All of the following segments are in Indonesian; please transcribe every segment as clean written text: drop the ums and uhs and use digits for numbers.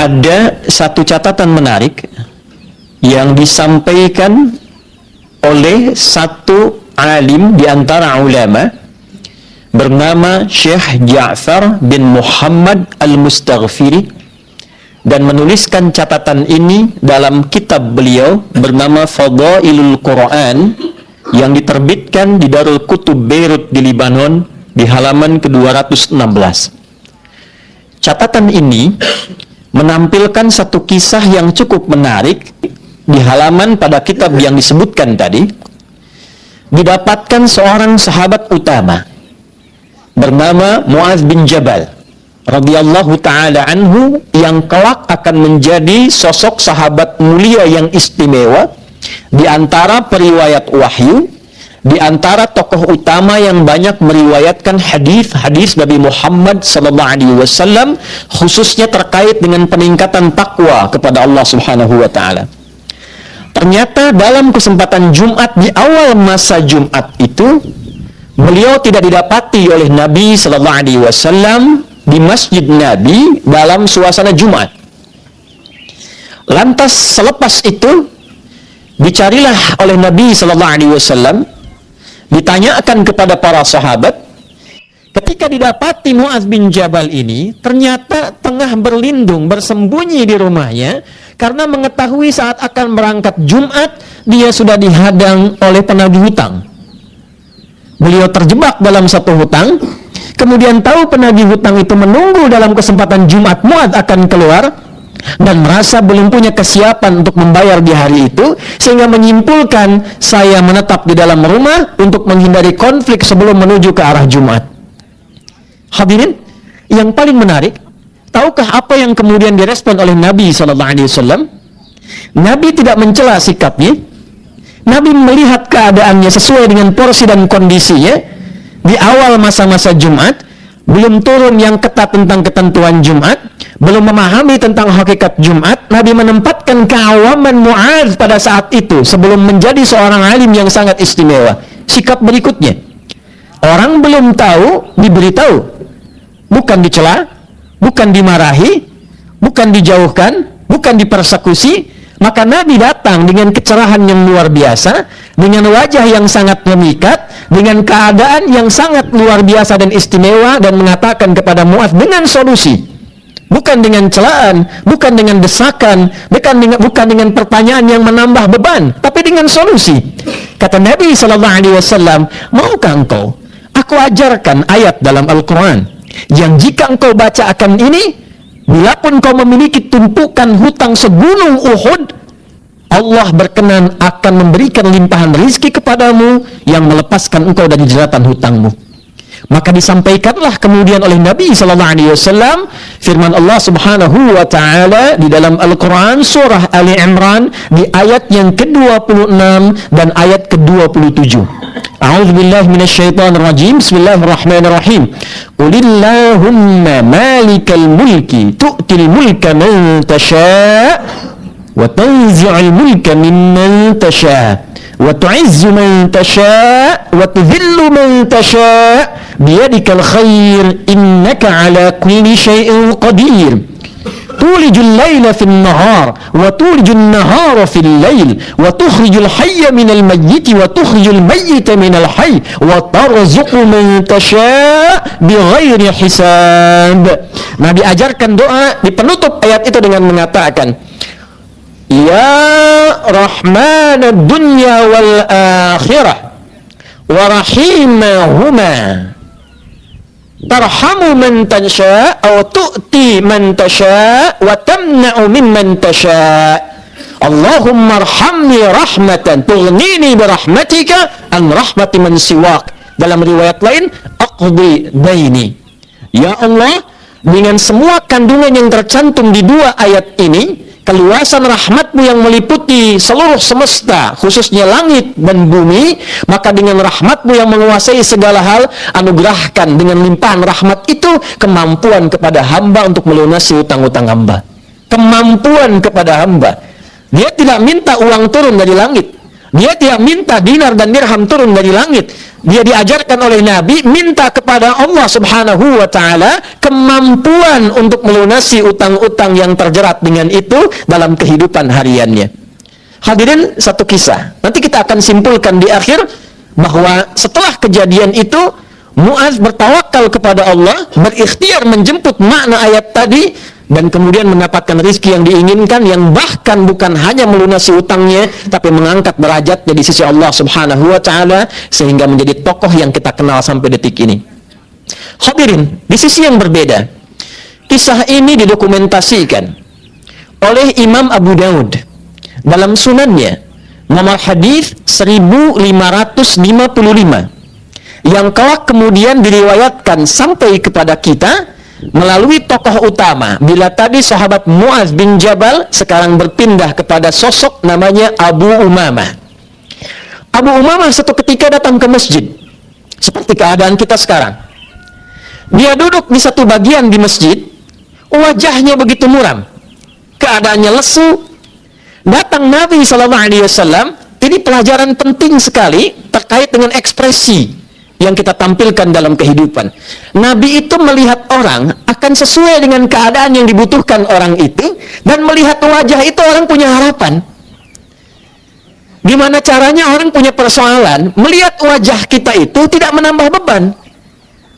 ada satu catatan menarik yang disampaikan oleh satu alim di antara ulama bernama Syekh Ja'far bin Muhammad Al-Mustaghfiri, dan menuliskan catatan ini dalam kitab beliau bernama Fadailul Quran yang diterbitkan di Darul Kutub Beirut di Libanon di halaman ke-216. Catatan ini menampilkan satu kisah yang cukup menarik di halaman pada kitab yang disebutkan tadi. Didapatkan seorang sahabat utama bernama Mu'adz bin Jabal radhiyallahu ta'ala anhu, yang kelak akan menjadi sosok sahabat mulia yang istimewa di antara periwayat wahyu, di antara tokoh utama yang banyak meriwayatkan hadis-hadis Nabi Muhammad sallallahu alaihi wasallam, khususnya terkait dengan peningkatan takwa kepada Allah Subhanahu wa taala. Ternyata dalam kesempatan Jumat, di awal masa Jumat itu, beliau tidak didapati oleh Nabi sallallahu alaihi wasallam di Masjid Nabi dalam suasana Jumat. Lantas selepas itu dicarilah oleh Nabi sallallahu alaihi wasallam, ditanyakan kepada para sahabat. Ketika didapati Mu'adz bin Jabal ini ternyata tengah berlindung, bersembunyi di rumahnya, karena mengetahui saat akan berangkat Jumat dia sudah dihadang oleh penagih hutang. Beliau terjebak dalam satu hutang, kemudian tahu penagih hutang itu menunggu dalam kesempatan Jumat Mu'adz akan keluar, dan merasa belum punya kesiapan untuk membayar di hari itu, sehingga menyimpulkan, saya menetap di dalam rumah untuk menghindari konflik sebelum menuju ke arah Jumat. Hadirin, yang paling menarik, tahukah apa yang kemudian direspon oleh Nabi SAW? Nabi tidak mencela sikapnya. Nabi melihat keadaannya sesuai dengan porsi dan kondisinya. Di awal masa-masa Jumat, belum turun yang ketat tentang ketentuan Jumat, belum memahami tentang hakikat Jumat. Nabi menempatkan keawaman Mu'adz pada saat itu sebelum menjadi seorang alim yang sangat istimewa. Sikap berikutnya, orang belum tahu, diberitahu, bukan dicela, bukan dimarahi, bukan dijauhkan, bukan dipersekusi. Maka Nabi datang dengan kecerahan yang luar biasa, dengan wajah yang sangat memikat, dengan keadaan yang sangat luar biasa dan istimewa, dan mengatakan kepada Mu'adz dengan solusi, bukan dengan celaan, bukan dengan desakan, bukan dengan pertanyaan yang menambah beban, tapi dengan solusi. Kata Nabi SAW, maukah engkau aku ajarkan ayat dalam Al-Quran yang jika engkau baca akan ini, bila pun kau memiliki tumpukan hutang segunung Uhud, Allah berkenan akan memberikan limpahan rizki kepadamu yang melepaskan engkau dari jeratan hutangmu. Maka disampaikanlah kemudian oleh Nabi SAW firman Allah Subhanahu wa ta'ala di dalam Al-Quran surah Ali Imran di ayat yang ke-26 dan ayat ke-27. A'udzubillahi minasyaitonirrajim. Bismillahirrahmanirrahim. Qulillahumma malikal mulki tu'til mulka man tasha' wa tanzi'ul mulka mimman tasha' wa tu'izzu man tasha' wa tudhillu man tasha' biyadikal khair innaka ala kulli syai'in qadir. Tulijul laila fil nahar wa tulijul nahara fil lail wa tukhrijul hayya minal mayyiti wa tukhrijul mayyita minal hayy wa tarzuqu man tasha' bighairi hisab. Nabi ajarkan doa di penutup ayat itu dengan mengatakan, Ya Rahmanad dunya wal akhirah wa rahimahuma tarhamu man tasha' aw tu'ti man tasha' wa tamna'u mimman tasha'. Allahumma arhamni rahmatan tughnini bi rahmatika an rahmati man siwak. Dalam riwayat lain, aqdi daini. Ya Allah, dengan semua kandungan yang tercantum di dua ayat ini, keluasan rahmatmu yang meliputi seluruh semesta, khususnya langit dan bumi, maka dengan rahmatmu yang menguasai segala hal, anugerahkan dengan limpahan rahmat itu kemampuan kepada hamba untuk melunasi hutang-hutang hamba. Kemampuan kepada hamba. Dia tidak minta uang turun dari langit. Dia tidak minta dinar dan dirham turun dari langit. Dia diajarkan oleh Nabi minta kepada Allah Subhanahu wa taala kemampuan untuk melunasi utang-utang yang terjerat dengan itu dalam kehidupan hariannya. Hadirin, satu kisah. Nanti kita akan simpulkan di akhir bahwa setelah kejadian itu Mu'adz bertawakal kepada Allah, berikhtiar menjemput makna ayat tadi, dan kemudian mendapatkan rizki yang diinginkan, yang bahkan bukan hanya melunasi utangnya, tapi mengangkat derajatnya di sisi Allah Subhanahu wa ta'ala, sehingga menjadi tokoh yang kita kenal sampai detik ini. Hadirin, di sisi yang berbeda, kisah ini didokumentasikan oleh Imam Abu Daud dalam sunannya, nomor hadis 1555, yang kelak kemudian diriwayatkan sampai kepada kita melalui tokoh utama. Bila tadi sahabat Mu'adz bin Jabal, sekarang berpindah kepada sosok namanya Abu Umamah. Abu Umamah satu ketika datang ke masjid, seperti keadaan kita sekarang. Dia duduk di satu bagian di masjid, wajahnya begitu muram, keadaannya lesu. Datang Nabi SAW. Ini pelajaran penting sekali terkait dengan ekspresi yang kita tampilkan dalam kehidupan. Nabi itu melihat orang akan sesuai dengan keadaan yang dibutuhkan orang itu, dan melihat wajah itu orang punya harapan. Gimana caranya orang punya persoalan, melihat wajah kita itu tidak menambah beban,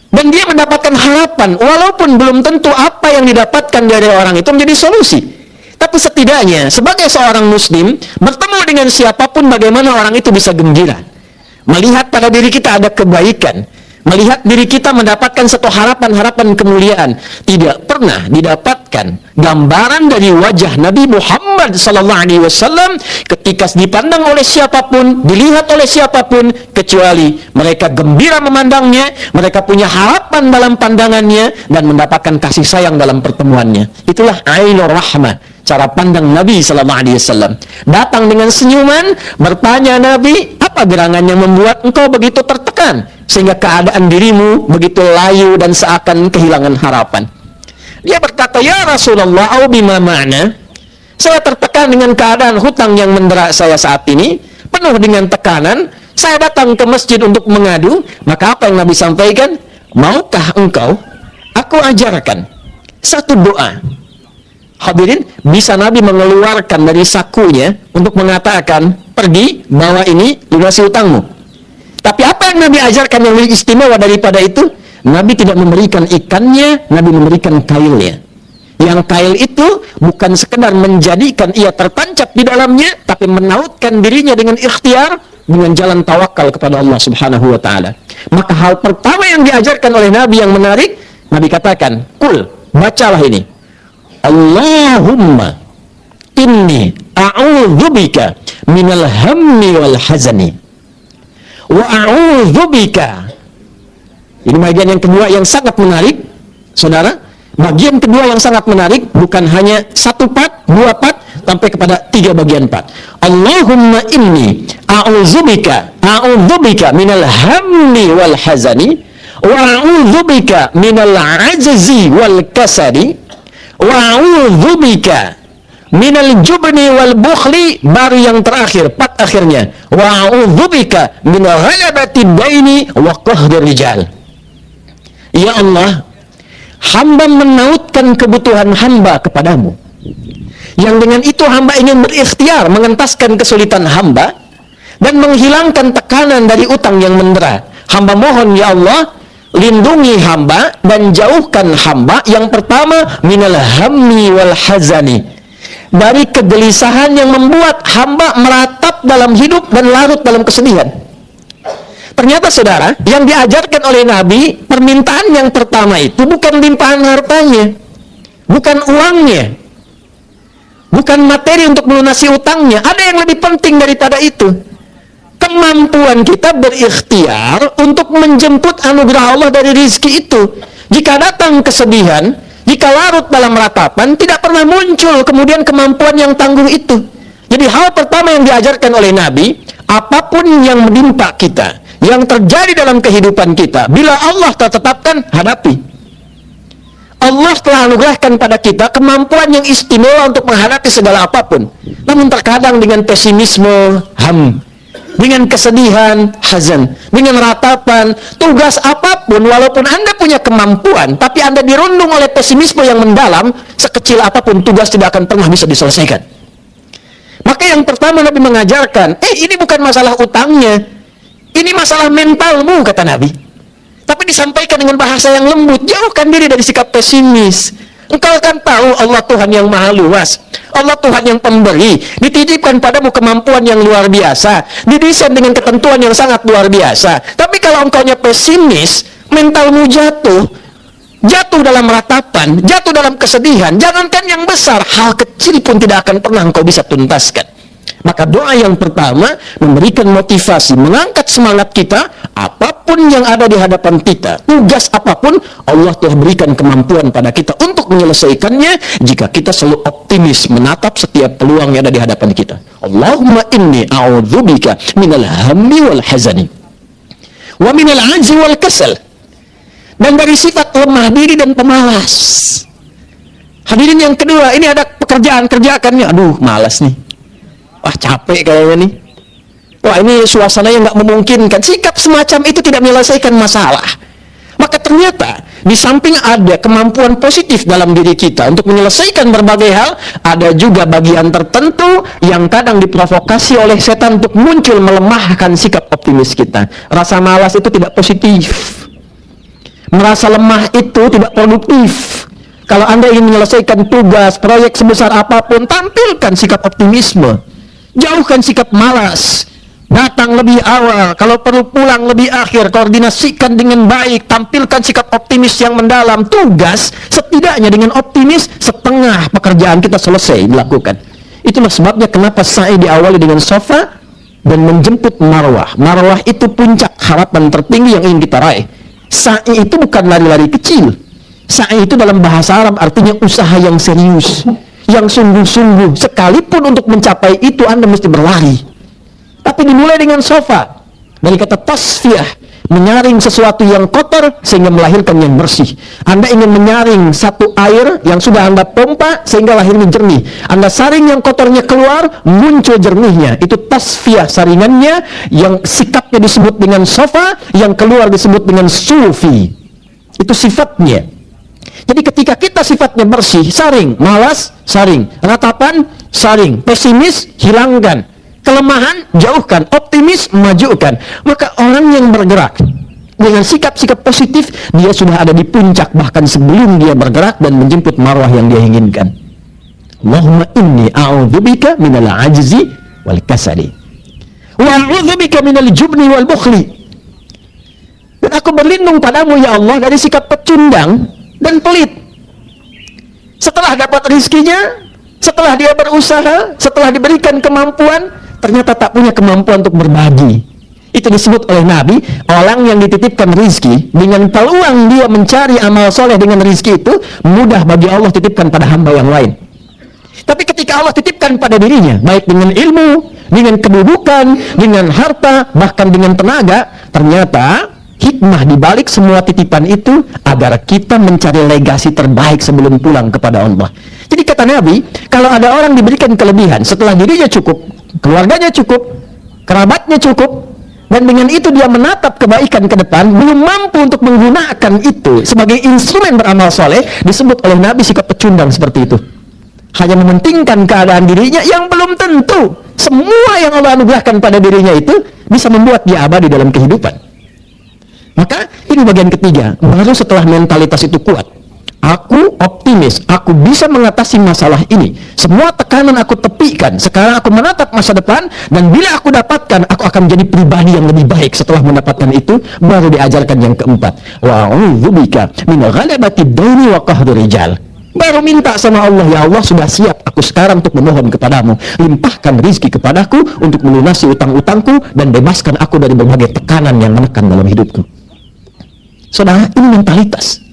dan dia mendapatkan harapan, walaupun belum tentu apa yang didapatkan dari orang itu menjadi solusi. Tapi setidaknya sebagai seorang muslim, bertemu dengan siapapun, bagaimana orang itu bisa gembira, melihat pada diri kita ada kebaikan, melihat diri kita mendapatkan satu harapan-harapan kemuliaan. Tidak pernah didapatkan gambaran dari wajah Nabi Muhammad SAW ketika dipandang oleh siapapun, dilihat oleh siapapun, kecuali mereka gembira memandangnya, mereka punya harapan dalam pandangannya, dan mendapatkan kasih sayang dalam pertemuannya. Itulah ainur rahmah, cara pandang Nabi SAW. Datang dengan senyuman, bertanya Nabi, apa gerangan yang membuat engkau begitu tertekan, sehingga keadaan dirimu begitu layu dan seakan kehilangan harapan? Dia berkata, ya Rasulullah, au bima ma'na, saya tertekan dengan keadaan hutang yang mendera saya saat ini, penuh dengan tekanan. Saya datang ke masjid untuk mengadu. Maka apa yang Nabi sampaikan? Maukah engkau aku ajarkan satu doa? Hadirin, bisa Nabi mengeluarkan dari sakunya untuk mengatakan, pergi, bawa ini, lunasi utangmu. Tapi apa yang Nabi ajarkan yang lebih istimewa daripada itu? Nabi tidak memberikan ikannya, Nabi memberikan kailnya. Yang kail itu bukan sekedar menjadikan ia tertancap di dalamnya, tapi menautkan dirinya dengan ikhtiar, dengan jalan tawakal kepada Allah Subhanahu wa ta'ala. Maka hal pertama yang diajarkan oleh Nabi yang menarik, Nabi katakan, kul, bacalah ini, Allahumma inni a'udzubika minal hammi wal hazani wa a'udzubika. Ini bagian yang kedua yang sangat menarik, saudara. Bagian kedua yang sangat menarik, bukan hanya satu part, dua part, sampai kepada tiga bagian part. Allahumma inni a'udzubika minal hammi wal hazani wa a'udzubika minal ajzi wal kasali wa'udzubika minal jubni wal bukhli, baru yang terakhir, part akhirnya, wa'udzubika min ghalabati daini wa qahri rijal. Ya Allah, hamba menautkan kebutuhan hamba kepadamu, yang dengan itu hamba ingin berikhtiar mengentaskan kesulitan hamba dan menghilangkan tekanan dari utang yang mendera. Hamba mohon ya Allah, lindungi hamba dan jauhkan hamba, yang pertama, minal hammi wal hazani, dari kegelisahan yang membuat hamba meratap dalam hidup dan larut dalam kesedihan. Ternyata saudara, yang diajarkan oleh Nabi, permintaan yang pertama itu bukan limpahan hartanya, bukan uangnya, bukan materi untuk melunasi utangnya. Ada yang lebih penting daripada itu, kemampuan kita berikhtiar untuk menjemput anugerah Allah dari rizki itu. Jika datang kesedihan, jika larut dalam ratapan, tidak pernah muncul kemudian kemampuan yang tangguh itu. Jadi hal pertama yang diajarkan oleh Nabi, apapun yang menimpa kita, yang terjadi dalam kehidupan kita, bila Allah telah tetapkan, hadapi. Allah telah anugerahkan pada kita kemampuan yang istimewa untuk menghadapi segala apapun. Namun terkadang dengan pesimisme, dengan kesedihan, hazan, dengan ratapan, tugas apapun, walaupun Anda punya kemampuan, tapi Anda dirundung oleh pesimisme yang mendalam, sekecil apapun tugas tidak akan pernah bisa diselesaikan. Maka yang pertama Nabi mengajarkan, ini bukan masalah utangnya, ini masalah mentalmu, kata Nabi. Tapi disampaikan dengan bahasa yang lembut, jauhkan diri dari sikap pesimis. Engkau akan tahu Allah Tuhan yang maha luas, Allah Tuhan yang pemberi, dititipkan padamu kemampuan yang luar biasa, didesain dengan ketentuan yang sangat luar biasa. Tapi kalau engkaunya pesimis, mentalmu jatuh dalam ratapan, jatuh dalam kesedihan, jangankan yang besar, hal kecil pun tidak akan pernah engkau bisa tuntaskan. Maka doa yang pertama memberikan motivasi, mengangkat semangat kita, apapun yang ada di hadapan kita, tugas apapun, Allah telah berikan kemampuan pada kita untuk menyelesaikannya jika kita selalu optimis menatap setiap peluang yang ada di hadapan kita. Allahumma inni a'udzubika minal hammi wal hazani wa minal ajzi wal kasal, dan dari sifat lemah diri dan pemalas. Hadirin yang kedua, ini ada pekerjaan, kerjakannya, aduh malas nih, wah capek kayaknya nih, wah ini suasana yang nggak memungkinkan. Sikap semacam itu tidak menyelesaikan masalah. Maka ternyata di samping ada kemampuan positif dalam diri kita untuk menyelesaikan berbagai hal, ada juga bagian tertentu yang kadang diprovokasi oleh setan untuk muncul melemahkan sikap optimis kita. Rasa malas itu tidak positif, merasa lemah itu tidak produktif. Kalau Anda ingin menyelesaikan tugas, proyek sebesar apapun, tampilkan sikap optimisme. Jauhkan sikap malas, datang lebih awal, kalau perlu pulang lebih akhir, koordinasikan dengan baik, tampilkan sikap optimis yang mendalam. Tugas, setidaknya dengan optimis, setengah pekerjaan kita selesai dilakukan. Itulah sebabnya kenapa sa'i diawali dengan sofa dan menjemput marwah. Marwah itu puncak harapan tertinggi yang ingin kita raih. Sa'i itu bukan lari-lari kecil. Sa'i itu dalam bahasa Arab artinya usaha yang serius, yang sungguh-sungguh. Sekalipun untuk mencapai itu Anda mesti berlari. Tapi dimulai dengan sofa, dari kata tasfiyah, menyaring sesuatu yang kotor sehingga melahirkan yang bersih. Anda ingin menyaring satu air yang sudah Anda pompa sehingga lahirnya jernih. Anda saring yang kotornya keluar, muncul jernihnya. Itu tasfiyah saringannya, yang sikapnya disebut dengan sofa, yang keluar disebut dengan sufi. Itu sifatnya. Jadi ketika kita sifatnya bersih, saring, malas, saring, ratapan, saring, pesimis, hilangkan, kelemahan, jauhkan, optimis, majukan. Maka orang yang bergerak dengan sikap-sikap positif, dia sudah ada di puncak bahkan sebelum dia bergerak dan menjemput marwah yang dia inginkan. Allahumma inni a'udzubika minal ajzi wal kasali wa a'udzubika minal jubni wal bukhli. Dan aku berlindung padamu ya Allah dari sikap pecundang dan pelit. Setelah dapat rizkinya, setelah dia berusaha, setelah diberikan kemampuan, ternyata tak punya kemampuan untuk berbagi. Itu disebut oleh Nabi, orang yang dititipkan rizki, dengan peluang dia mencari amal soleh dengan rizki itu, mudah bagi Allah titipkan pada hamba yang lain. Tapi ketika Allah titipkan pada dirinya, baik dengan ilmu, dengan kedudukan, dengan harta, bahkan dengan tenaga, ternyata hikmah dibalik semua titipan itu agar kita mencari legasi terbaik sebelum pulang kepada Allah. Jadi kata Nabi, kalau ada orang diberikan kelebihan setelah dirinya cukup, keluarganya cukup, kerabatnya cukup, dan dengan itu dia menatap kebaikan ke depan, belum mampu untuk menggunakan itu sebagai instrumen beramal soleh, disebut oleh Nabi sikap pecundang seperti itu. Hanya mementingkan keadaan dirinya yang belum tentu semua yang Allah anugerahkan pada dirinya itu bisa membuat dia abadi dalam kehidupan. Maka ini bagian ketiga, baru setelah mentalitas itu kuat, aku optimis, aku bisa mengatasi masalah ini, semua tekanan aku tepikan, sekarang aku menatap masa depan, dan bila aku dapatkan, aku akan menjadi pribadi yang lebih baik setelah mendapatkan itu. Baru diajarkan yang keempat, wa'udzubika min ghalabatid daini wa qahrir rijal. Baru minta sama Allah, ya Allah sudah siap aku sekarang untuk memohon kepadamu, limpahkan rizki kepadaku untuk melunasi utang-utangku dan bebaskan aku dari berbagai tekanan yang menekan dalam hidupku. Saudara, ini mentalitas.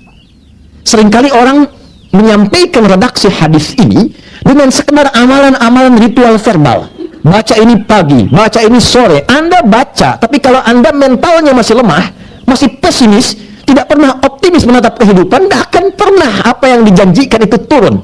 Seringkali orang menyampaikan redaksi hadis ini dengan sekedar amalan-amalan ritual verbal. Baca ini pagi, baca ini sore. Anda baca, tapi kalau Anda mentalnya masih lemah, masih pesimis, tidak pernah optimis menatap kehidupan, tidak akan pernah apa yang dijanjikan itu turun.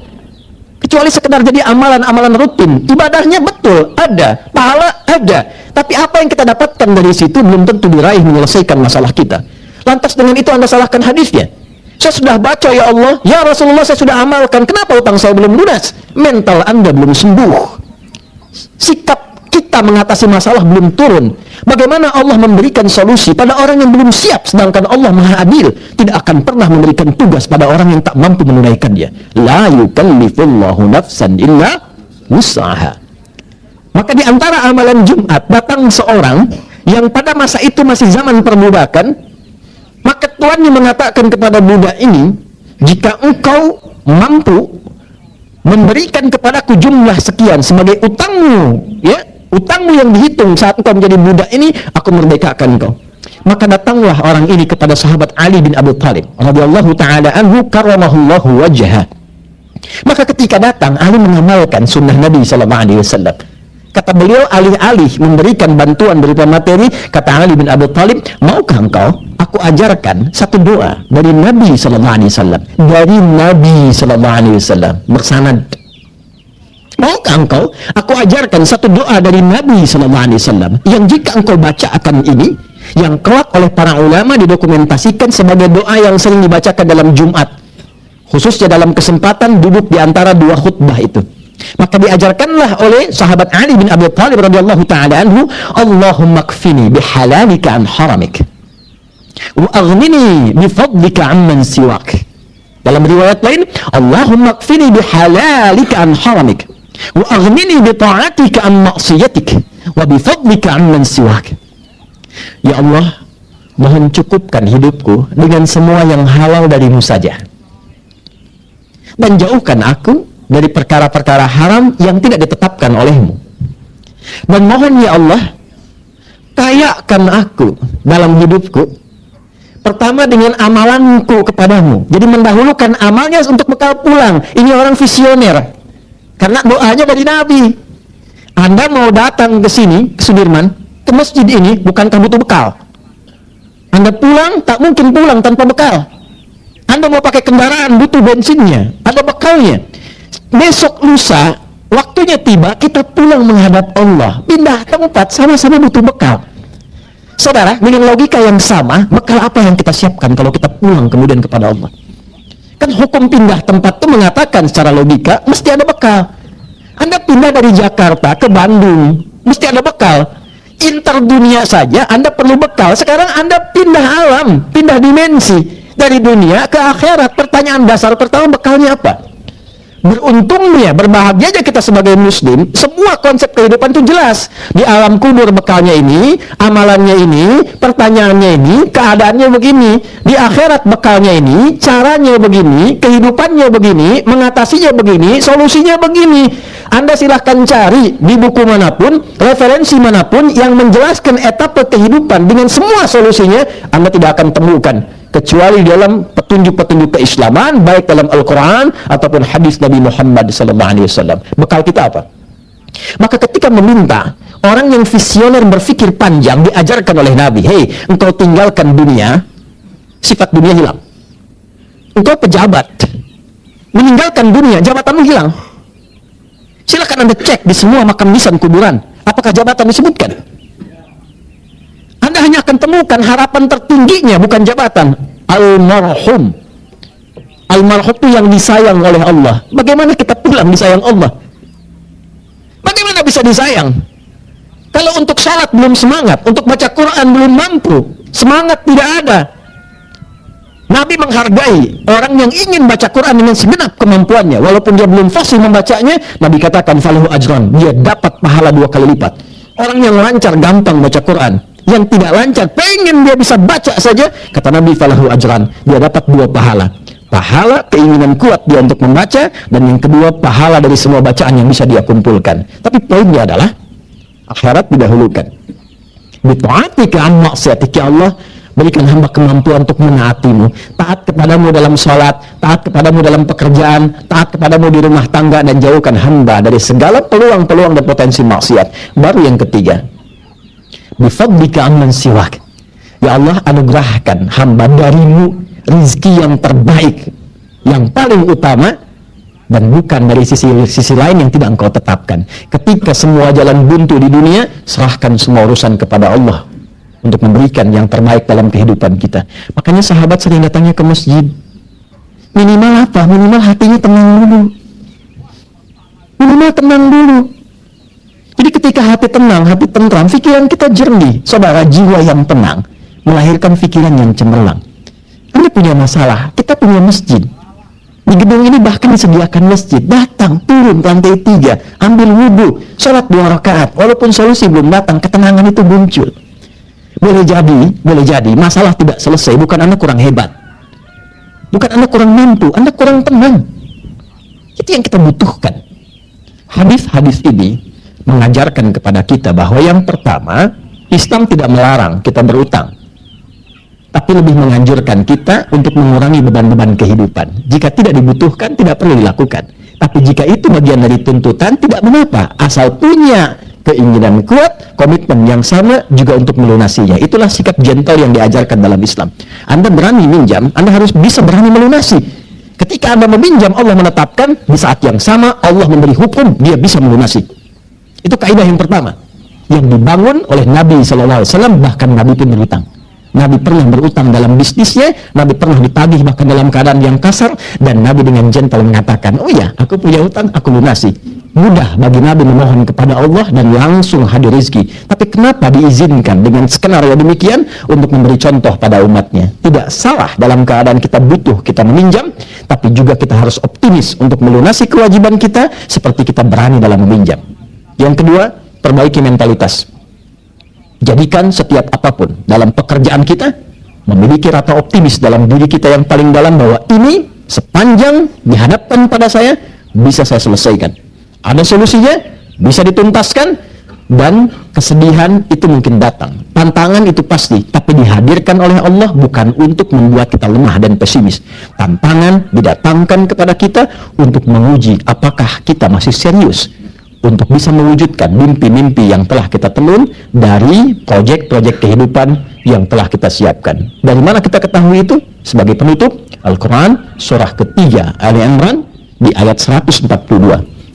Kecuali sekedar jadi amalan-amalan rutin. Ibadahnya betul, ada. Pahala ada. Tapi apa yang kita dapatkan dari situ belum tentu diraih menyelesaikan masalah kita. Lantas dengan itu Anda salahkan hadisnya. Saya sudah baca ya Allah, ya Rasulullah saya sudah amalkan, kenapa utang saya belum lunas? Mental Anda belum sembuh. Sikap kita mengatasi masalah belum turun. Bagaimana Allah memberikan solusi pada orang yang belum siap, sedangkan Allah Maha Adil tidak akan pernah memberikan tugas pada orang yang tak mampu menunaikannya. La yukallifullahu nafsan illa wus'aha. Maka di antara amalan Jumat, datang seorang yang pada masa itu masih zaman perbudakan, maka tuannya mengatakan kepada budak ini, jika engkau mampu memberikan kepadaku jumlah sekian sebagai utangmu, ya, utangmu yang dihitung saat engkau menjadi budak ini, aku merdekakan engkau. Maka datanglah orang ini kepada sahabat Ali bin Abi Thalib radhiyallahu taala anhu karramallahu wajhah. Maka ketika datang, Ali mengamalkan sunnah Nabi sallallahu alaihi wasallam. Kata beliau, alih-alih memberikan bantuan berupa materi, kata Ali bin Abi Thalib, maukah engkau aku ajarkan satu doa dari Nabi sallallahu alaihi wasallam, dari Nabi sallallahu alaihi wasallam bersanad. Maukah engkau aku ajarkan satu doa dari Nabi sallallahu alaihi wasallam yang jika engkau bacakan ini, yang kelak oleh para ulama didokumentasikan sebagai doa yang sering dibacakan dalam Jumat, khususnya dalam kesempatan duduk di antara dua khutbah itu. Maka diajarkanlah oleh sahabat Ali bin Abi Thalib radhiyallahu taala anhu, Allahumma kfini bihalalika an haramik wa aghnini bifadlika amman siwak. Dalam riwayat lain, Allahumma kfini bihalalika an haramik wa aghnini bita'atika an maksiyatik wa bifadlika amman siwak. Ya Allah, mohon cukupkan hidupku dengan semua yang halal darimu saja, dan jauhkan aku dari perkara-perkara haram yang tidak ditetapkan olehmu. Dan mohon ya Allah, kayakan aku dalam hidupku, pertama dengan amalanku kepadamu. Jadi mendahulukan amalnya untuk bekal pulang. Ini orang visioner, karena doanya dari Nabi. Anda mau datang ke sini, ke Sudirman, ke masjid ini, bukankah butuh bekal? Anda pulang, tak mungkin pulang tanpa bekal. Anda mau pakai kendaraan, butuh bensinnya, ada bekalnya. Besok lusa, waktunya tiba, kita pulang menghadap Allah, pindah tempat, sama-sama butuh bekal. Saudara, dengan logika yang sama, bekal apa yang kita siapkan kalau kita pulang kemudian kepada Allah? Kan hukum pindah tempat itu mengatakan secara logika mesti ada bekal. Anda pindah dari Jakarta ke Bandung, mesti ada bekal. Interdunia saja Anda perlu bekal. Sekarang Anda pindah alam, pindah dimensi, dari dunia ke akhirat. Pertanyaan dasar pertama, bekalnya apa? Beruntungnya, berbahagianya kita sebagai muslim, semua konsep kehidupan itu jelas. Di alam kubur bekalnya ini, amalannya ini, pertanyaannya ini, keadaannya begini. Di akhirat bekalnya ini, caranya begini, kehidupannya begini, mengatasinya begini, solusinya begini. Anda silahkan cari di buku manapun, referensi manapun yang menjelaskan etapa kehidupan dengan semua solusinya, Anda tidak akan temukan, kecuali dalam petunjuk-petunjuk keislaman, baik dalam Al-Quran ataupun hadis Nabi Muhammad SAW. Bekal kita apa? Maka ketika meminta orang yang visioner berpikir panjang, diajarkan oleh Nabi, hei, engkau tinggalkan dunia, sifat dunia hilang. Engkau pejabat, meninggalkan dunia, jabatanmu hilang. Silakan Anda cek di semua makam nisan kuburan, apakah jabatan disebutkan? Anda hanya akan temukan harapan tertingginya bukan jabatan, almarhum. Almarhum itu yang disayang oleh Allah. Bagaimana kita pulang disayang Allah? Bagaimana bisa disayang? Kalau untuk salat belum semangat, untuk baca Quran belum mampu, semangat tidak ada. Nabi menghargai orang yang ingin baca Quran dengan segenap kemampuannya, walaupun dia belum fasih membacanya. Nabi katakan falahu ajran, dia dapat pahala 2 kali lipat. Orang yang lancar gampang baca Quran, yang tidak lancar pengen dia bisa baca saja, kata Nabi falahu ajran, dia dapat 2 pahala. Pahala keinginan kuat dia untuk membaca, dan yang kedua pahala dari semua bacaan yang bisa dia kumpulkan. Tapi poinnya adalah akhirat didahulukan. Bita'atika an maksiatika, Allah berikan hamba kemampuan untuk menaatimu, taat kepadamu dalam sholat, taat kepadamu dalam pekerjaan, taat kepadamu di rumah tangga, dan jauhkan hamba dari segala peluang-peluang dan potensi maksiat. Baru yang ketiga, bifadlika amman siwak, ya Allah anugerahkan hamba darimu rizki yang terbaik, yang paling utama, dan bukan dari sisi lain yang tidak engkau tetapkan. Ketika semua jalan buntu di dunia, serahkan semua urusan kepada Allah untuk memberikan yang terbaik dalam kehidupan kita. Makanya sahabat sering datangnya ke masjid. Minimal apa? Minimal hatinya tenang dulu. Minimal tenang dulu. Jadi ketika hati tenang, hati tentram, pikiran kita jernih. Saudara, jiwa yang tenang melahirkan pikiran yang cemerlang. Anda punya masalah, kita punya masjid. Di gedung ini bahkan disediakan masjid. Datang, turun ke lantai 3, ambil wudhu, sholat 2 rakaat. Walaupun solusi belum datang, ketenangan itu muncul. Boleh jadi masalah tidak selesai. Bukan Anda kurang hebat, bukan Anda kurang mampu, Anda kurang tenang. Itu yang kita butuhkan. Hadis-hadis ini mengajarkan kepada kita bahwa yang pertama, Islam tidak melarang kita berutang, tapi lebih menganjurkan kita untuk mengurangi beban-beban kehidupan. Jika tidak dibutuhkan, tidak perlu dilakukan. Tapi jika itu bagian dari tuntutan, tidak mengapa, asal punya keinginan kuat, komitmen yang sama juga untuk melunasinya. Itulah sikap gentle yang diajarkan dalam Islam. Anda berani minjam, Anda harus bisa berani melunasi. Ketika Anda meminjam, Allah menetapkan di saat yang sama Allah memberi hukum, dia bisa melunasi. Itu kaidah yang pertama yang dibangun oleh Nabi SAW. Bahkan Nabi pun berutang. Nabi pernah berutang dalam bisnisnya, Nabi pernah ditagih bahkan dalam keadaan yang kasar, dan Nabi dengan gentle mengatakan, oh ya, aku punya utang, aku lunasi. Mudah bagi Nabi memohon kepada Allah dan langsung hadir rezeki. Tapi kenapa diizinkan dengan skenario demikian untuk memberi contoh pada umatnya? Tidak salah dalam keadaan kita butuh, kita meminjam, tapi juga kita harus optimis untuk melunasi kewajiban kita seperti kita berani dalam meminjam. Yang kedua, perbaiki mentalitas. Jadikan setiap apapun dalam pekerjaan kita memiliki rasa optimis dalam diri kita yang paling dalam, bahwa ini sepanjang dihadapkan pada saya, bisa saya selesaikan. Ada solusinya, bisa dituntaskan, dan kesedihan itu mungkin datang. Tantangan itu pasti, tapi dihadirkan oleh Allah bukan untuk membuat kita lemah dan pesimis. Tantangan didatangkan kepada kita untuk menguji apakah kita masih serius untuk bisa mewujudkan mimpi-mimpi yang telah kita tenun dari proyek-proyek kehidupan yang telah kita siapkan. Dari mana kita ketahui itu? Sebagai penutup, Al-Quran surah ketiga Ali Imran di ayat 142.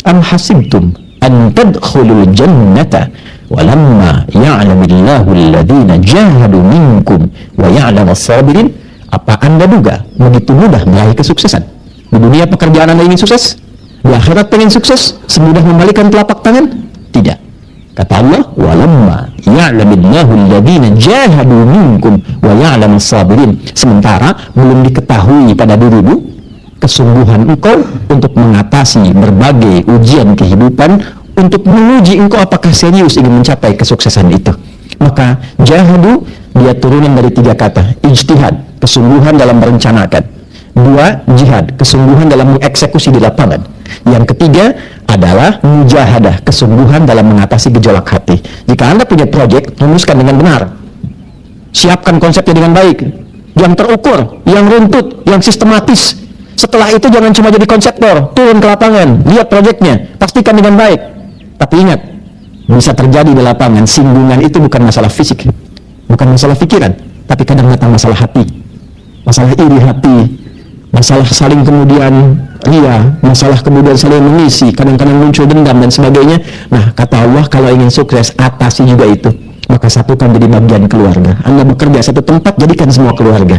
Am hasibtum an tadkhulul jannata walamma ya'lamillahu alladhina jahadu minkum wa ya'lamas sabirin. Apa Anda duga begitu mudah meraih kesuksesan? Di dunia pekerjaan Anda ingin sukses? Di akhirat pengen sukses? Semudah membalikan telapak tangan? Tidak. Kata Allah, walamma ya'lamillahu alladhina jahadu minkum wa ya'lamas sabirin. Sementara belum diketahui pada dirimu kesungguhan engkau untuk mengatasi berbagai ujian kehidupan, untuk menguji engkau apakah serius ingin mencapai kesuksesan itu. Maka jahadu dia turunan dari 3 kata. Ijtihad, kesungguhan dalam merencanakan. 2, jihad, kesungguhan dalam mengeksekusi di lapangan. Yang ketiga adalah mujahadah, kesungguhan dalam mengatasi gejolak hati. Jika Anda punya proyek, rumuskan dengan benar. Siapkan konsepnya dengan baik, yang terukur, yang runtut, yang sistematis. Setelah itu jangan cuma jadi konseptor, turun ke lapangan, lihat proyeknya, pastikan dengan baik. Tapi ingat, bisa terjadi di lapangan, singgungan itu bukan masalah fisik, bukan masalah pikiran, tapi kadang datang masalah hati, masalah iri hati, masalah saling kemudian ria, masalah kemudian saling mengisi, kadang-kadang muncul dendam dan sebagainya. Nah, kata Allah, kalau ingin sukses, atasi juga itu. Maka satukan jadi bagian keluarga. Anda bekerja satu tempat, jadikan semua keluarga.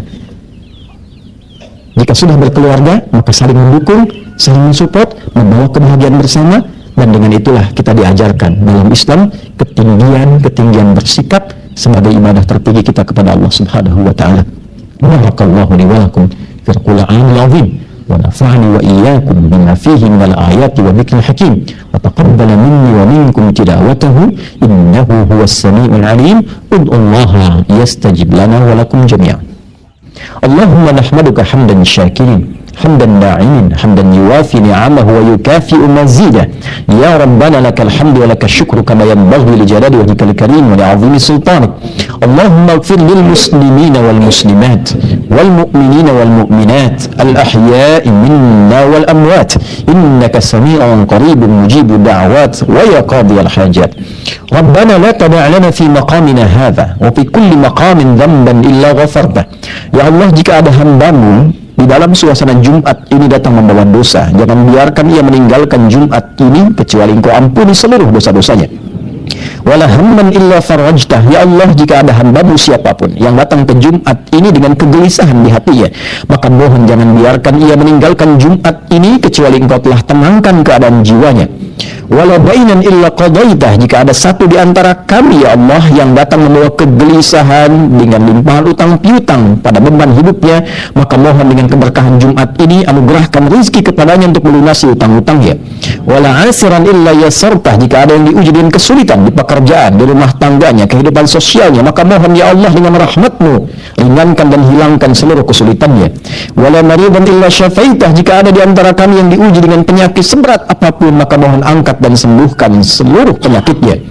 Jika sudah berkeluarga, maka saling mendukung, saling mensupport, membawa kebahagiaan bersama, dan dengan itulah kita diajarkan dalam Islam ketinggian bersikap sebagai ibadah tertinggi kita kepada Allah Subhanahu wa taala. Barakallahu li wa lakum fil Qur'anil azim wa nafa'ani wa iyyakum bima fihi minal ayati wa dzikril hakim wa taqabbala minni wa minkum tilawatahu innahu huwas samiul alim. Ud'ullaha yastajib lana wa lakum jami'an. Allahumma nahmaduka hamdan syakirin, hamdan da'imin, hamdan yuwafi ni'amahu wa yukafi'u mazidah. Ya Rabbana lakal hamdu wa lakal syukru kama yanbaghi li jalali wajhikal karim wa li'azimi sultanik. Allahumma ighfir lil muslimina wal muslimat wal mu'minina wal mu'minat al ahya'i minna wal amwat innaka sami'un qaribun mujibud da'awat wa ya qadiyal hajat. Rabbana la tada' lana fi maqamina hadha wa fi kulli maqamin dhanban illa ghafartah. Ya Allah, jika ada hambamu di di dalam suasana Jumat ini datang membawa dosa, jangan biarkan ia meninggalkan Jumat ini kecuali Engkau ampuni seluruh dosa-dosanya. Wala hamman illa farajtah, ya Allah, jika ada hamba-Mu siapapun yang datang ke Jumat ini dengan kegelisahan di hatinya, maka mohon jangan biarkan ia meninggalkan Jumat ini kecuali Engkau telah tenangkan keadaan jiwanya. Wala bainan illa qadaitah, jika ada satu di antara kami, ya Allah, yang datang membawa kegelisahan dengan limpahan utang piutang pada beban hidupnya, maka mohon dengan keberkahan Jumat ini anugerahkan rezeki kepadanya untuk melunasi utang-utangnya. Wala asiran illa yasartah, jika ada yang diuji dengan kesulitan di pekerjaan, di rumah tangganya, kehidupan sosialnya, maka mohon ya Allah dengan rahmat-Mu ringankan dan hilangkan seluruh kesulitannya. Wala maridan illa syafaitah, jika ada di antara kami yang diuji dengan penyakit seberat apapun, maka mohon angkat dan sembuhkan seluruh penyakitnya.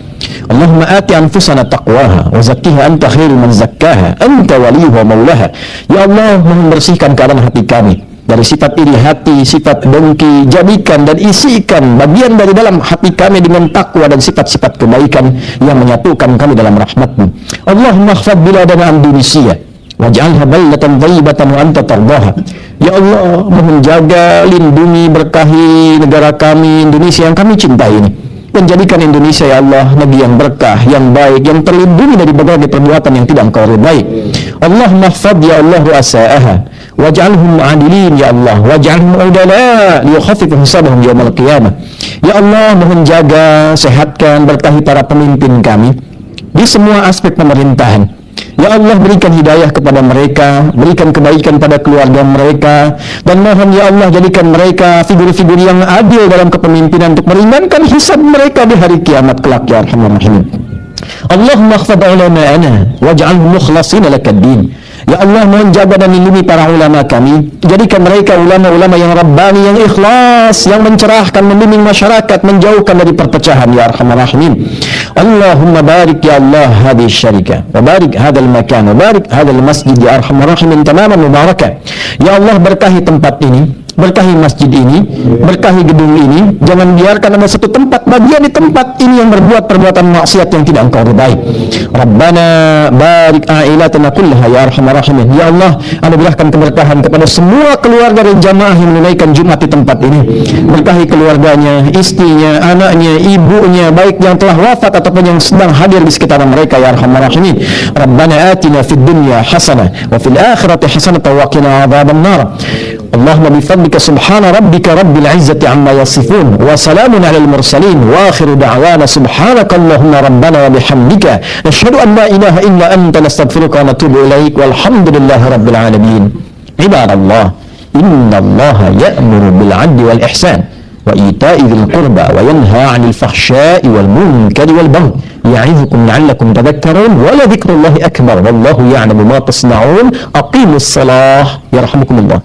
Allahumma ati anfusana taqwaha wa zakkiha anta khairu man zakkaha anta waliyuha maulaha. Ya Allah, mohon bersihkan keadaan hati kami dari sifat iri hati, sifat dengki, jadikan dan isikan bagian dari dalam hati kami dengan takwa dan sifat-sifat kebaikan yang menyatukan kami dalam rahmat-Mu. Allahumma khfad biladana Indonesia waj'alha baldatan thayyibatan wa anta tardaha. Ya Allah, mohon jaga, lindungi, berkahi negara kami Indonesia yang kami cintai ini, dan jadikan Indonesia, ya Allah, negeri yang berkah, yang baik, yang terlindungi dari berbagai perbuatan yang tidak Engkau ridai. Allahumma khfad ya Allah ru'asa'aha waj'alhum adilin, ya Allah, waj'alhum udala liyukhaffif hisabahum yaumal qiyamah. Ya Allah, mohon jaga, sehatkan, berkahi para pemimpin kami di semua aspek pemerintahan. Ya Allah, berikan hidayah kepada mereka, berikan kebaikan pada keluarga mereka, dan mohon ya Allah, jadikan mereka figur-figur yang adil dalam kepemimpinan untuk meringankan hisab mereka di hari kiamat kelak, ya Arhamar Rahimin. Allahumma khfad ulama'ana waj'alhum mukhlasina lakad-din. Ya Allah, mohon jaga dan lindungi para ulama kami, jadikan mereka ulama-ulama yang rabbani, yang ikhlas, yang mencerahkan, membimbing masyarakat, menjauhkan dari perpecahan, ya Arhamar Rahimin. Allahumma barik ya Allah hadhihi syarikah wa barik hadzal makan wa barik hadzal masjid, ya Arhamar Rahimin tamaman mubarakah. Ya Allah, berkahi tempat ini, berkahi masjid ini, berkahi gedung ini, jangan biarkan ada satu tempat bagian di tempat ini yang berbuat perbuatan maksiat yang tidak Engkau ridai. Rabbana barik ailatana kullaha, ya Arhamar Rahimin. Ya Allah, anugerahkan keberkahan kepada semua keluarga dan jamaah yang menunaikan Jumat di tempat ini. Berkahi keluarganya, istrinya, anaknya, ibunya, baik yang telah wafat ataupun yang sedang hadir di sekitar mereka, ya Arhamar Rahimin. Rabbana atina fid dunya hasanah wa fil akhirati hasanah wa qina adzaban nar. Allahumma bifadlika subhana rabbika rabbil izzati amma yasifun wa salamun alal mursalin wa akhiru da'wana subhanaka Allahumma rabbana wa bihamdika nashhadu an la ilaha illa anta nastaghfiruka wa natubu ilaik walhamdulillahi rabbil alamin. Ibadallah, inna Allaha ya'muru bil 'adli wal ihsan wa ita'i dzil qurba wa yanha 'anil fahsya'i wal munkari wal baghi ya'izukum la'allakum tadhakkarun wa la dzikrullahi akbar wallahu ya'lamu ma tasna'un. Aqimus shalah yarhamukumullah.